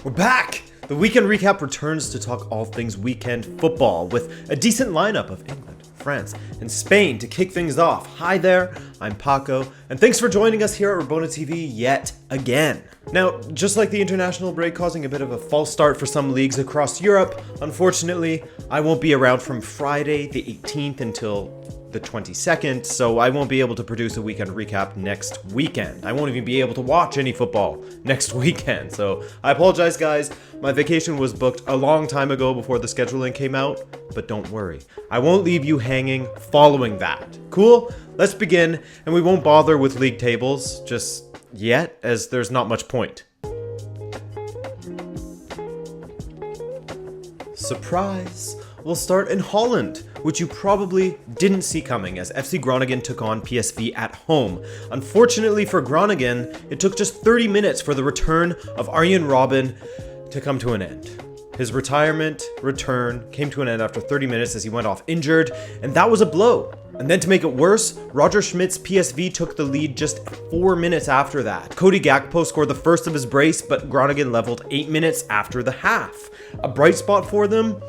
We're back! The weekend recap returns to talk all things weekend football with a decent lineup of England, France, and Spain to kick things off. Hi there, I'm Paco, and thanks for joining us here at Rabona TV yet again. Now, just like the international break causing a bit of a false start for some leagues across Europe, unfortunately, I won't be around from Friday the 18th until the 22nd, so I won't be able to produce a weekend recap next weekend. I won't even be able to watch any football next weekend, so I apologize, guys. My vacation was booked a long time ago before the scheduling came out, but don't worry. I won't leave you hanging following that. Cool? Let's begin, and we won't bother with league tables just yet, as there's not much point. Surprise! We'll start in Holland, which you probably didn't see coming as FC Groningen took on PSV at home. Unfortunately for Groningen, it took just 30 minutes for the return of Arjen Robben to come to an end. His return came to an end after 30 minutes as he went off injured, and that was a blow. And then to make it worse, Roger Schmidt's PSV took the lead just 4 minutes after that. Cody Gakpo scored the first of his brace, but Groningen leveled 8 minutes after the half. A bright spot for them?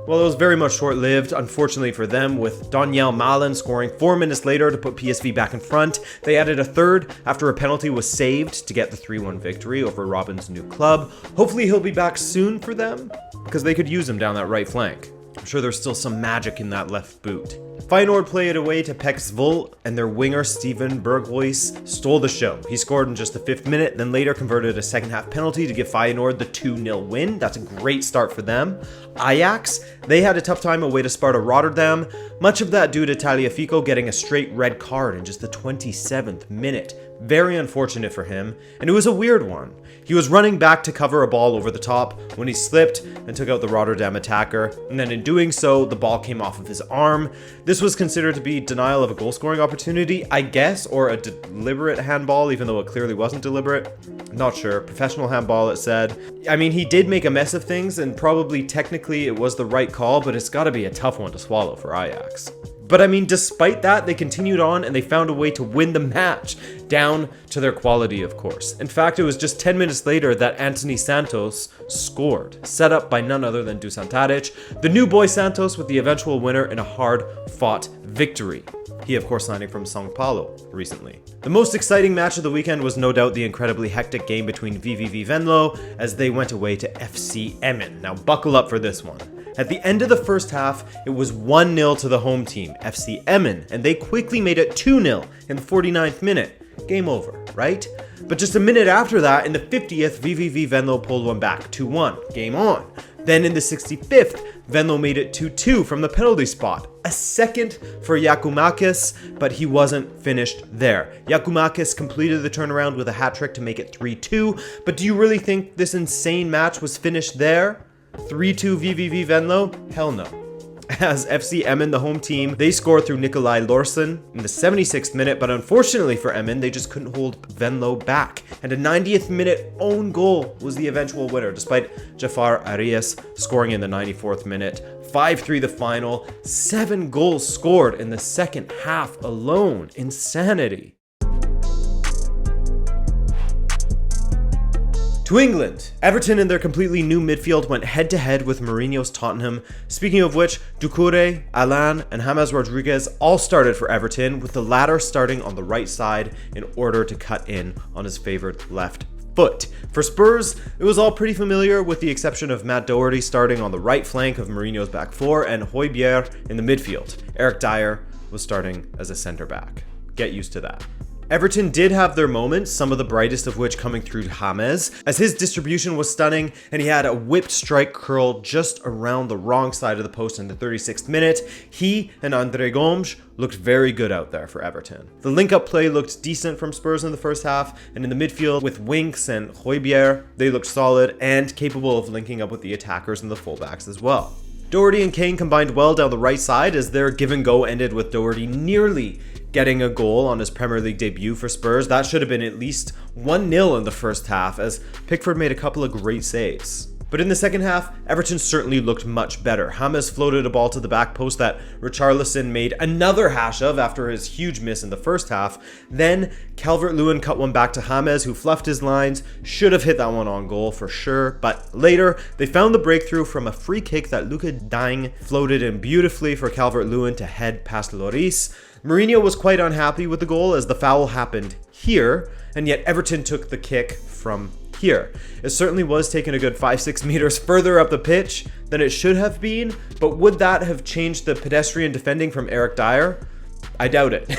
Well, it was very much short-lived, unfortunately for them, with Daniel Malen scoring 4 minutes later to put PSV back in front. They added a third after a penalty was saved to get the 3-1 victory over Robben's new club. Hopefully he'll be back soon for them, because they could use him down that right flank. I'm sure there's still some magic in that left boot. Feyenoord played it away to PEC Zwolle, and their winger Steven Berghuis stole the show. He scored in just the 5th minute, then later converted a second half penalty to give Feyenoord the 2-0 win. That's a great start for them. Ajax, they had a tough time away to Sparta Rotterdam, much of that due to Tagliafico getting a straight red card in just the 27th minute. Very unfortunate for him, and it was a weird one. He was running back to cover a ball over the top when he slipped and took out the Rotterdam attacker, and then in doing so, the ball came off of his arm. This was considered to be denial of a goal-scoring opportunity, I guess, or a deliberate handball, even though it clearly wasn't deliberate. Not sure. Professional handball, it said. I mean, he did make a mess of things, and probably technically it was the right call, but it's gotta be a tough one to swallow for Ajax. But I mean, despite that, they continued on and they found a way to win the match, down to their quality, of course. In fact, it was just 10 minutes later that Anthony Santos scored, set up by none other than Dusan Tadic, the new boy Santos with the eventual winner in a hard-fought victory. He, of course, signing from São Paulo recently. The most exciting match of the weekend was no doubt the incredibly hectic game between VVV Venlo as they went away to FC Emmen. Now buckle up for this one. At the end of the first half, it was 1-0 to the home team, FC Emmen, and they quickly made it 2-0 in the 49th minute. Game over, right? But just a minute after that, in the 50th, VVV Venlo pulled one back, 2-1. Game on. Then in the 65th, Venlo made it 2-2 from the penalty spot. A second for Giakoumakis, but he wasn't finished there. Giakoumakis completed the turnaround with a hat-trick to make it 3-2, but do you really think this insane match was finished there? 3-2 VVV Venlo? Hell no. As FC Emmen, the home team, they scored through Nikolai Lorsen in the 76th minute, but unfortunately for Emmen, they just couldn't hold Venlo back. And a 90th minute own goal was the eventual winner, despite Jafar Arias scoring in the 94th minute. 5-3 the final, 7 goals scored in the second half alone. Insanity. To England, Everton in their completely new midfield went head-to-head with Mourinho's Tottenham. Speaking of which, Doucouré, Allan, and James Rodriguez all started for Everton, with the latter starting on the right side in order to cut in on his favored left foot. For Spurs, it was all pretty familiar with the exception of Matt Doherty starting on the right flank of Mourinho's back four and Højbjerg in the midfield. Eric Dyer was starting as a center back. Get used to that. Everton did have their moments, some of the brightest of which coming through James, as his distribution was stunning and he had a whipped strike curl just around the wrong side of the post in the 36th minute. He and André Gomes looked very good out there for Everton. The link-up play looked decent from Spurs in the first half, and in the midfield with Winks and Højbjerg, they looked solid and capable of linking up with the attackers and the fullbacks as well. Doherty and Kane combined well down the right side as their give-and-go ended with Doherty nearly getting a goal on his Premier League debut for Spurs. That should have been at least 1-0 in the first half as Pickford made a couple of great saves. But in the second half, Everton certainly looked much better. James floated a ball to the back post that Richarlison made another hash of after his huge miss in the first half. Then Calvert-Lewin cut one back to James, who fluffed his lines. Should have hit that one on goal for sure. But later, they found the breakthrough from a free kick that Luca Digne floated in beautifully for Calvert-Lewin to head past Lloris. Mourinho was quite unhappy with the goal as the foul happened here, and yet Everton took the kick from here. It certainly was taken a good 5-6 meters further up the pitch than it should have been, but would that have changed the pedestrian defending from Eric Dyer? I doubt it.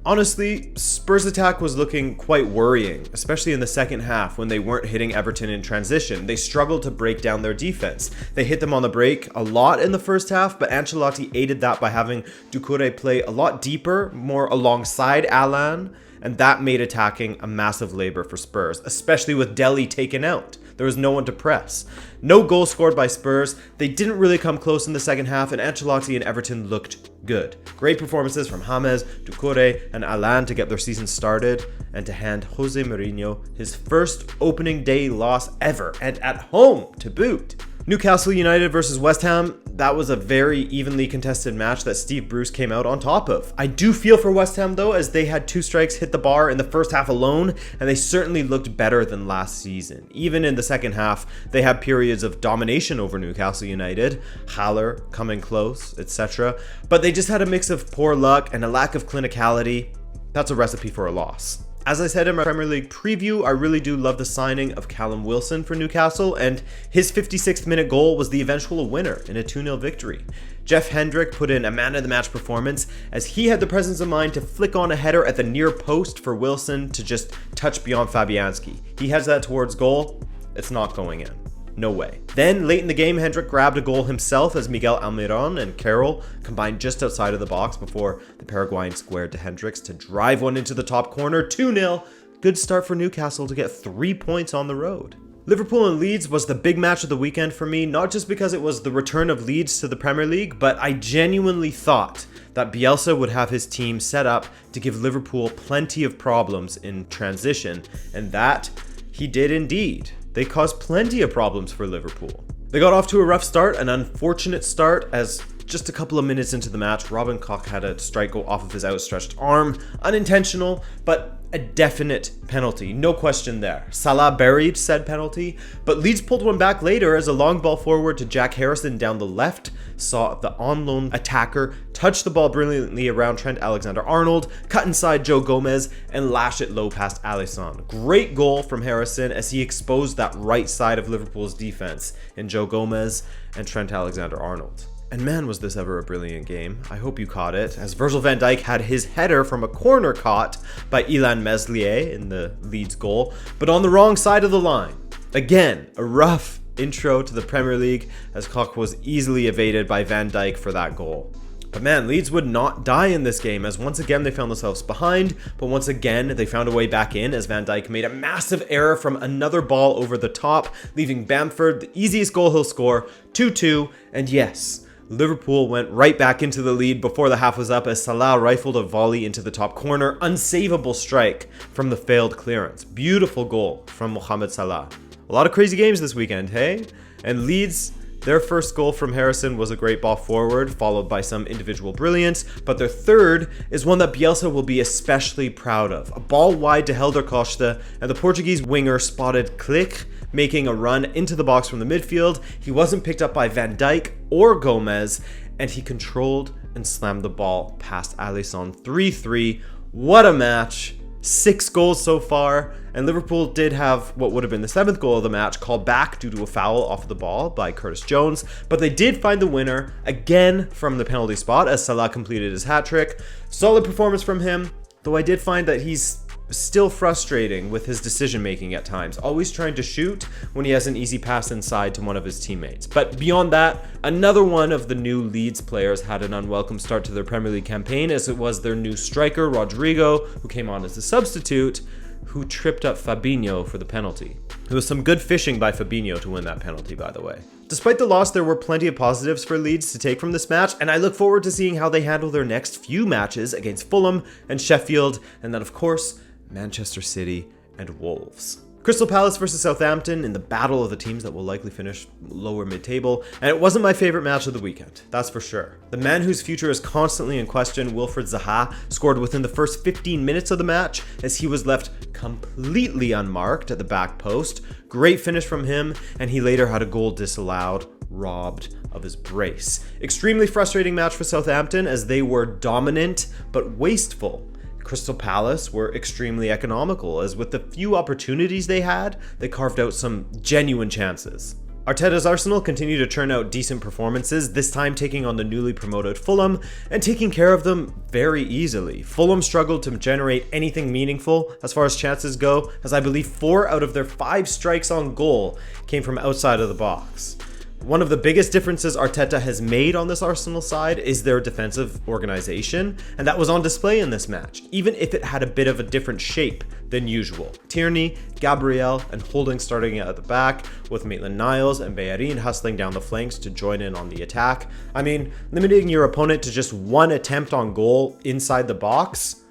Honestly, Spurs' attack was looking quite worrying, especially in the second half when they weren't hitting Everton in transition. They struggled to break down their defense. They hit them on the break a lot in the first half, but Ancelotti aided that by having Doucouré play a lot deeper, more alongside Allan, and that made attacking a massive labor for Spurs, especially with Dele taken out. There was no one to press. No goal scored by Spurs. They didn't really come close in the second half, and Ancelotti and Everton looked good. Great performances from James, Doucouré, and Allan to get their season started, and to hand Jose Mourinho his first opening day loss ever, and at home to boot. Newcastle United versus West Ham, that was a very evenly contested match that Steve Bruce came out on top of. I do feel for West Ham though, as they had 2 strikes hit the bar in the first half alone, and they certainly looked better than last season. Even in the second half, they had periods of domination over Newcastle United, Haller coming close, etc. But they just had a mix of poor luck and a lack of clinicality. That's a recipe for a loss. As I said in my Premier League preview, I really do love the signing of Callum Wilson for Newcastle, and his 56th minute goal was the eventual winner in a 2-0 victory. Jeff Hendrick put in a man-of-the-match performance as he had the presence of mind to flick on a header at the near post for Wilson to just touch beyond Fabianski. He heads that towards goal, it's not going in. No way. Then, late in the game, Hendrick grabbed a goal himself as Miguel Almiron and Carroll combined just outside of the box before the Paraguayan squared to Hendricks to drive one into the top corner, 2-0. Good start for Newcastle to get 3 points on the road. Liverpool and Leeds was the big match of the weekend for me, not just because it was the return of Leeds to the Premier League, but I genuinely thought that Bielsa would have his team set up to give Liverpool plenty of problems in transition, and that he did indeed. They caused plenty of problems for Liverpool. They got off to a rough start, an unfortunate start, as just a couple of minutes into the match, Robin Koch had a strike go off of his outstretched arm. Unintentional, but a definite penalty. No question there. Salah buried said penalty, but Leeds pulled one back later as a long ball forward to Jack Harrison down the left saw the on-loan attacker touch the ball brilliantly around Trent Alexander-Arnold, cut inside Joe Gomez, and lash it low past Alisson. Great goal from Harrison as he exposed that right side of Liverpool's defense in Joe Gomez and Trent Alexander-Arnold. And man, was this ever a brilliant game. I hope you caught it, as Virgil van Dijk had his header from a corner caught by Illan Meslier in the Leeds goal, but on the wrong side of the line. Again, a rough intro to the Premier League, as Koch was easily evaded by Van Dijk for that goal. But man, Leeds would not die in this game, as once again they found themselves behind, but once again they found a way back in as Van Dijk made a massive error from another ball over the top, leaving Bamford the easiest goal he'll score, 2-2, and yes, Liverpool went right back into the lead before the half was up as Salah rifled a volley into the top corner. Unsavable strike from the failed clearance. Beautiful goal from Mohamed Salah. A lot of crazy games this weekend, hey? And Leeds, their first goal from Harrison was a great ball forward, followed by some individual brilliance, but their third is one that Bielsa will be especially proud of. A ball wide to Helder Costa, and the Portuguese winger spotted Click making a run into the box from the midfield. He wasn't picked up by Van Dijk or Gomez, and he controlled and slammed the ball past Alisson. 3-3. What a match. 6 goals so far, and Liverpool did have what would have been the 7th goal of the match called back due to a foul off the ball by Curtis Jones, but they did find the winner again from the penalty spot as Salah completed his hat-trick. Solid performance from him, though I did find that he's still frustrating with his decision making at times, always trying to shoot when he has an easy pass inside to one of his teammates. But beyond that, another one of the new Leeds players had an unwelcome start to their Premier League campaign, as it was their new striker Rodrigo, who came on as a substitute, who tripped up Fabinho for the penalty. It was some good fishing by Fabinho to win that penalty, by the way. Despite the loss, there were plenty of positives for Leeds to take from this match, and I look forward to seeing how they handle their next few matches against Fulham and Sheffield, and then of course Manchester City and Wolves. Crystal Palace versus Southampton in the battle of the teams that will likely finish lower mid-table, and it wasn't my favorite match of the weekend, that's for sure. The man whose future is constantly in question, Wilfried Zaha, scored within the first 15 minutes of the match as he was left completely unmarked at the back post. Great finish from him, and he later had a goal disallowed, robbed of his brace. Extremely frustrating match for Southampton as they were dominant but wasteful. Crystal Palace were extremely economical, as with the few opportunities they had, they carved out some genuine chances. Arteta's Arsenal continued to churn out decent performances, this time taking on the newly promoted Fulham and taking care of them very easily. Fulham struggled to generate anything meaningful as far as chances go, as I believe 4 out of their 5 strikes on goal came from outside of the box. One of the biggest differences Arteta has made on this Arsenal side is their defensive organization, and that was on display in this match, even if it had a bit of a different shape than usual. Tierney, Gabriel, and Holding starting at the back, with Maitland-Niles and Bellerin hustling down the flanks to join in on the attack. I mean, limiting your opponent to just 1 attempt on goal inside the box,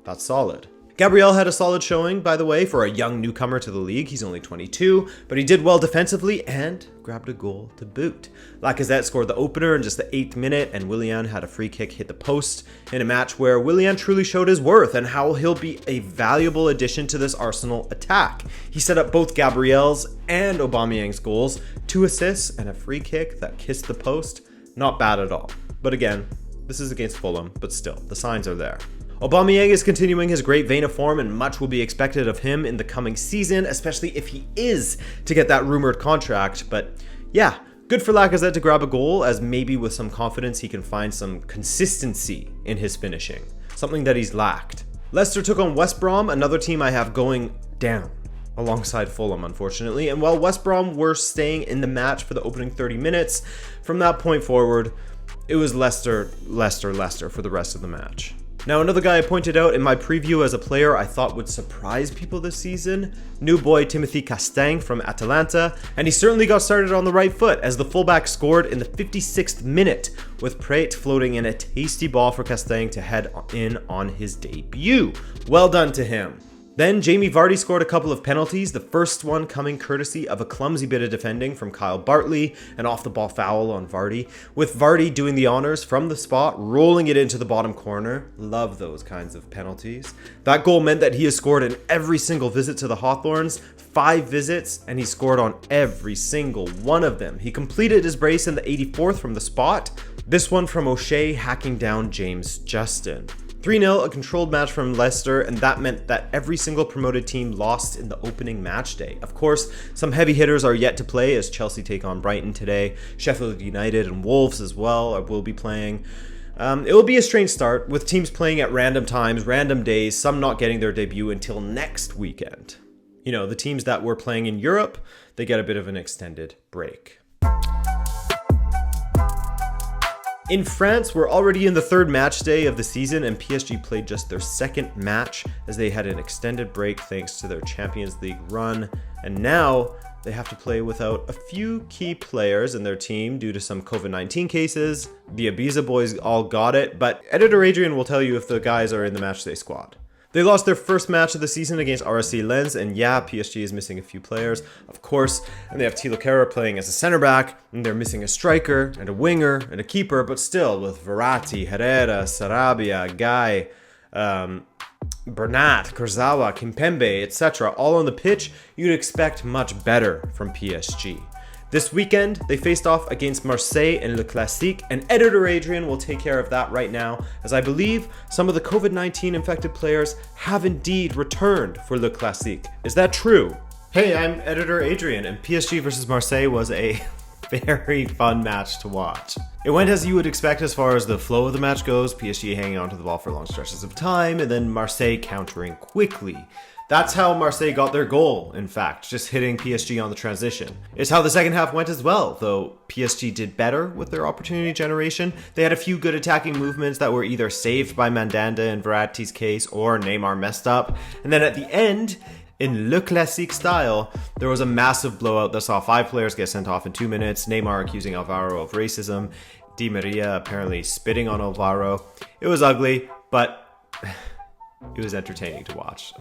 that's solid. Gabriel had a solid showing, by the way, for a young newcomer to the league. He's only 22, but he did well defensively and grabbed a goal to boot. Lacazette scored the opener in just the 8th minute, and Willian had a free kick hit the post in a match where Willian truly showed his worth and how he'll be a valuable addition to this Arsenal attack. He set up both Gabriel's and Aubameyang's goals, 2 assists and a free kick that kissed the post. Not bad at all. But again, this is against Fulham, but still, the signs are there. Aubameyang is continuing his great vein of form, and much will be expected of him in the coming season, especially if he is to get that rumored contract. But yeah, good for Lacazette to grab a goal, as maybe with some confidence he can find some consistency in his finishing, something that he's lacked. Leicester took on West Brom, another team I have going down alongside Fulham, unfortunately. And while West Brom were staying in the match for the opening 30 minutes, from that point forward, it was Leicester for the rest of the match. Now, another guy I pointed out in my preview as a player I thought would surprise people this season, new boy Timothy Castagne from Atalanta, and he certainly got started on the right foot as the fullback scored in the 56th minute, with Prate floating in a tasty ball for Castagne to head in on his debut. Well done to him. Then Jamie Vardy scored a couple of penalties, the first one coming courtesy of a clumsy bit of defending from Kyle Bartley, an off-the-ball foul on Vardy, with Vardy doing the honors from the spot, rolling it into the bottom corner. Love those kinds of penalties. That goal meant that he has scored in every single visit to the Hawthorns, 5 visits, and he scored on every single one of them. He completed his brace in the 84th from the spot, this one from O'Shea hacking down James Justin. 3-0, a controlled match from Leicester, and that meant that every single promoted team lost in the opening match day. Of course, some heavy hitters are yet to play as Chelsea take on Brighton today. Sheffield United and Wolves as well will be playing. It will be a strange start, with teams playing at random times, random days, some not getting their debut until next weekend. You know, the teams that were playing in Europe, they get a bit of an extended break. In France, we're already in the 3rd match day of the season, and PSG played just their 2nd match as they had an extended break thanks to their Champions League run, and now they have to play without a few key players in their team due to some COVID-19 cases. The Ibiza boys all got it, but editor Adrian will tell you if the guys are in the matchday squad. They lost their first match of the season against RSC Lens, and yeah, PSG is missing a few players, of course, and they have Thilo Kehrer playing as a center back, and they're missing a striker, and a winger, and a keeper, but still, with Verratti, Herrera, Sarabia, Guy, Bernat, Kurzawa, Kimpembe, etc., all on the pitch, you'd expect much better from PSG. This weekend, they faced off against Marseille in Le Classique, and editor Adrian will take care of that right now, as I believe some of the COVID-19 infected players have indeed returned for Le Classique. Is that true? Hey, I'm editor Adrian, and PSG versus Marseille was a very fun match to watch. It went as you would expect as far as the flow of the match goes, PSG hanging onto the ball for long stretches of time, and then Marseille countering quickly. That's how Marseille got their goal, in fact, just hitting PSG on the transition. It's how the second half went as well, though PSG did better with their opportunity generation. They had a few good attacking movements that were either saved by Mandanda in Verratti's case, or Neymar messed up. And then at the end, in Le Classique style, there was a massive blowout that saw 5 players get sent off in 2 minutes, Neymar accusing Alvaro of racism, Di Maria apparently spitting on Alvaro. It was ugly, but it was entertaining to watch.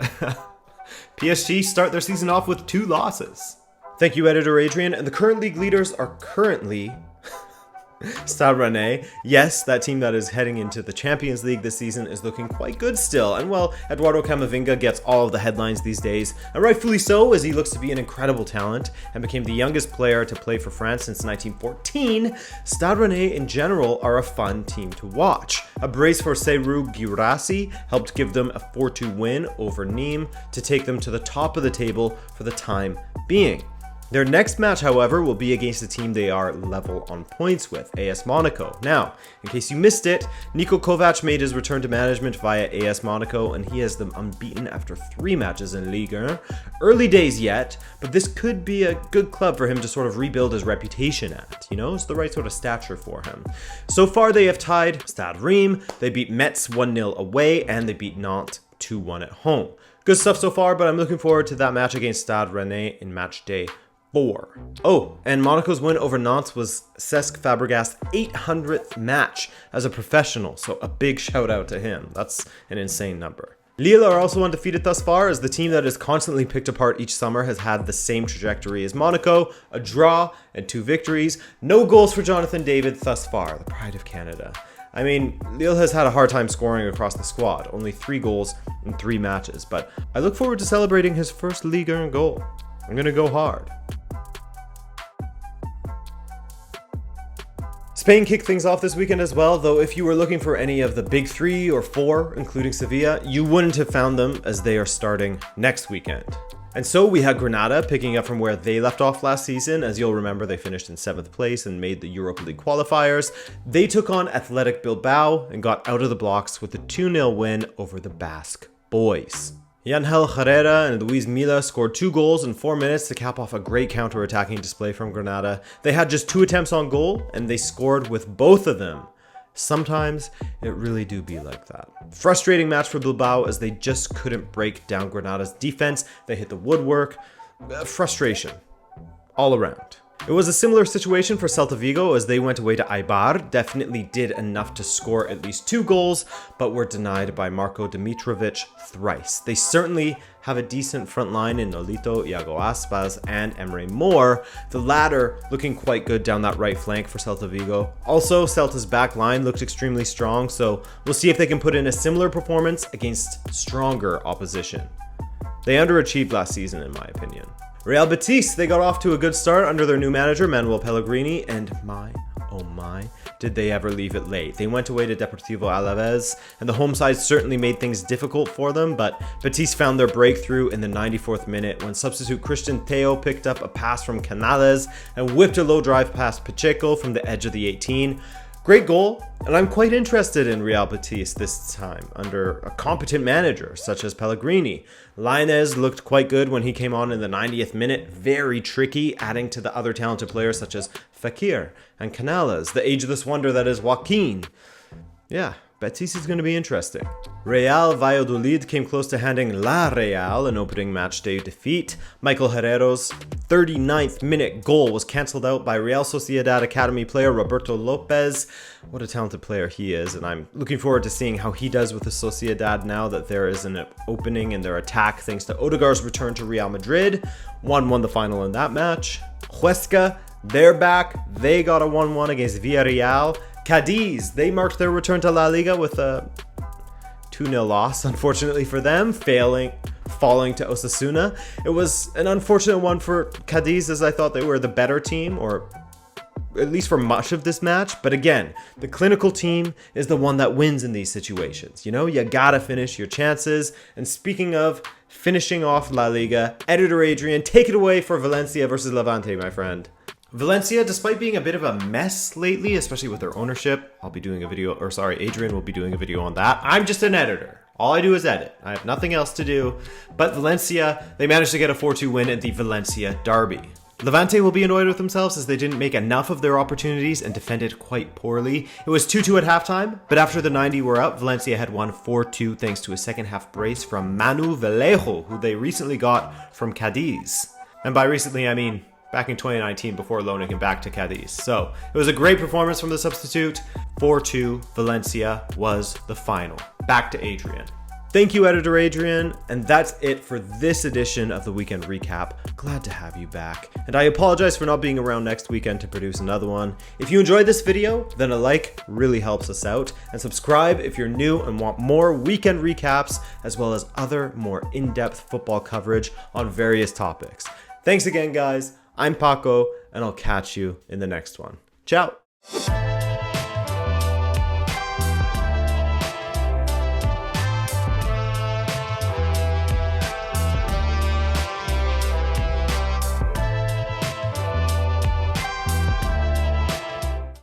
PSG start their season off with 2 losses. Thank you, editor Adrian. And the current league leaders are currently Stade Rennais. Yes, that team that is heading into the Champions League this season is looking quite good still. And well, Eduardo Camavinga gets all of the headlines these days, and rightfully so, as he looks to be an incredible talent and became the youngest player to play for France since 1914. Stade Rennais in general are a fun team to watch. A brace for Serhou Guirassy helped give them a 4-2 win over Nîmes to take them to the top of the table for the time being. Their next match, however, will be against a team they are level on points with, AS Monaco. Now, in case you missed it, Niko Kovac made his return to management via AS Monaco, and he has them unbeaten after 3 matches in Ligue. Early days yet, but this could be a good club for him to sort of rebuild his reputation at. You know, it's the right sort of stature for him. So far, they have tied Stade Reims, they beat Metz 1-0 away, and they beat Nantes 2-1 at home. Good stuff so far, but I'm looking forward to that match against Stade Rennais in match day 4. Oh, and Monaco's win over Nantes was Cesc Fabregas' 800th match as a professional, so a big shout out to him. That's an insane number. Lille are also undefeated thus far, as the team that is constantly picked apart each summer has had the same trajectory as Monaco, a draw and 2 victories. No goals for Jonathan David thus far, the pride of Canada. I mean, Lille has had a hard time scoring across the squad, only 3 goals in 3 matches, but I look forward to celebrating his first Liga goal. I'm gonna go hard. Spain kicked things off this weekend as well, though if you were looking for any of the big 3 or 4, including Sevilla, you wouldn't have found them, as they are starting next weekend. And so we had Granada picking up from where they left off last season. As you'll remember, they finished in 7th place and made the Europa League qualifiers. They took on Athletic Bilbao and got out of the blocks with a 2-0 win over the Basque boys. Yangel Herrera and Luis Milla scored 2 goals in 4 minutes to cap off a great counter-attacking display from Granada. They had just 2 attempts on goal, and they scored with both of them. Sometimes it really do be like that. Frustrating match for Bilbao, as they just couldn't break down Granada's defense. They hit the woodwork. Frustration all around. It was a similar situation for Celta Vigo, as they went away to Eibar, definitely did enough to score at least 2 goals, but were denied by Marko Dimitrovic thrice. They certainly have a decent front line in Nolito, Iago Aspas, and Emre Mor, the latter looking quite good down that right flank for Celta Vigo. Also, Celta's back line looked extremely strong, so we'll see if they can put in a similar performance against stronger opposition. They underachieved last season, in my opinion. Real Betis, they got off to a good start under their new manager, Manuel Pellegrini, and oh my, did they ever leave it late. They went away to Deportivo Alavés, and the home side certainly made things difficult for them, but Betis found their breakthrough in the 94th minute when substitute Christian Theo picked up a pass from Canales and whipped a low drive past Pacheco from the edge of the 18. Great goal, and I'm quite interested in Real Betis this time, under a competent manager such as Pellegrini. Lainez looked quite good when he came on in the 90th minute, very tricky, adding to the other talented players such as Fekir and Canales, the ageless wonder that is Joaquin. Yeah, Betis is going to be interesting. Real Valladolid came close to handing La Real an opening match day defeat. Michael Herrera's 39th minute goal was cancelled out by Real Sociedad Academy player Roberto Lopez. What a talented player he is, and I'm looking forward to seeing how he does with the Sociedad now that there is an opening in their attack thanks to Odegaard's return to Real Madrid. 1-1 the final in that match. Huesca, they're back. They got a 1-1 against Villarreal. Cadiz, they marked their return to La Liga with a 2-0 loss, unfortunately for them, falling to Osasuna. It was an unfortunate one for Cadiz, as I thought they were the better team, or at least for much of this match. But again, the clinical team is the one that wins in these situations. You know, you gotta finish your chances. And speaking of finishing off La Liga, editor Adrian, take it away for Valencia versus Levante, my friend. Valencia, despite being a bit of a mess lately, especially with their ownership, Adrian will be doing a video on that. I'm just an editor. All I do is edit. I have nothing else to do. But Valencia, they managed to get a 4-2 win at the Valencia derby. Levante will be annoyed with themselves as they didn't make enough of their opportunities and defended quite poorly. It was 2-2 at halftime, but after the 90 were up, Valencia had won 4-2 thanks to a second half brace from Manu Vallejo, who they recently got from Cadiz. And by recently, I mean back in 2019 before loaning him back to Cadiz. So it was a great performance from the substitute. 4-2, Valencia was the final. Back to Adrian. Thank you, Editor Adrian, and that's it for this edition of the Weekend Recap. Glad to have you back, and I apologize for not being around next weekend to produce another one. If you enjoyed this video, then a like really helps us out, and subscribe if you're new and want more weekend recaps, as well as other more in-depth football coverage on various topics. Thanks again, guys. I'm Paco, and I'll catch you in the next one. Ciao!